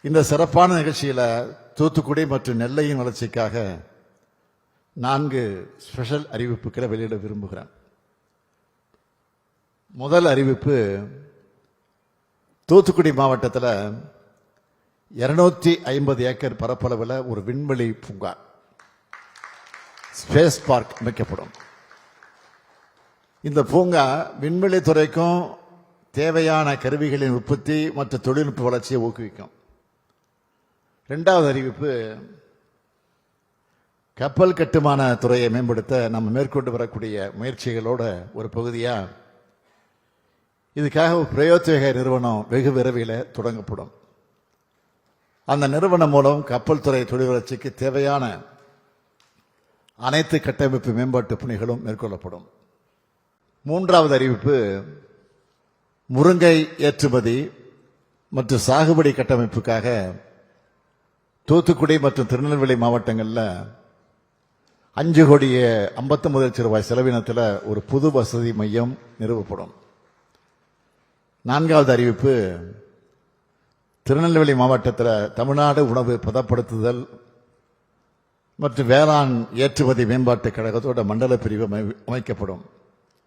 இந்த சிறப்பான நிகழ்ச்சியில தூத்துக்குடி மற்றும் நெல்லையின் வளர்ச்சிக்காக 4 ஸ்பெஷல் அறிவிப்புகளை வெளியிட விரும்புகிறேன். முதல் அறிவிப்பு, தூத்துக்குடி மாவட்டத்தில் 250 ஏக்கர் பரப்பளவில் ஒரு விண்வெளி பூங்கா, ஸ்பேஸ் பார்க் அமைக்கப்படும். இந்த பூங்கா விண்வெளி துறைக்கும் தேவையான கருவிகளின் உற்பத்தி மற்றும் தொழில்நுட்ப வளர்ச்சியை ஊக்குவிக்கும். இரண்டாவது அறிவிப்பு, கப்பல் கட்டுமான துறையை மேம்படுத்த நம்ம மேற்கொண்டு வரக்கூடிய முயற்சிகளோட ஒரு பகுதியா இதுக்காக ஒரு பிரயோத்வேக நிறுவனம் வெகு விரைவில் தொடங்கப்படும். அந்த நிறுவனம் மூலம் கப்பல் துறை தொழில் வளர்ச்சிக்கு தேவையான அனைத்து கட்டமைப்பு மேம்பாட்டு பணிகளும் மேற்கொள்ளப்படும். மூன்றாவது அறிவிப்பு, முருங்கை ஏற்றுமதி மற்றும் சாகுபடி கட்டமைப்புக்காக தூத்துக்குடி மற்றும் திருநெல்வேலி மாவட்டங்களில் 5,59 லட்சம் ரூபாய் செலவினத்தில் ஒரு புது வசதி மையம் நிறுவப்படும். நான்காவது அறிவிப்பு, திருநெல்வேலி மாவட்டத்தில் தமிழ்நாடு உணவு பதப்படுத்துதல் மற்றும் வேளாண் ஏற்றுமதி மேம்பாட்டு கழகத்தோட மண்டல பிரிவு அமைக்கப்படும்.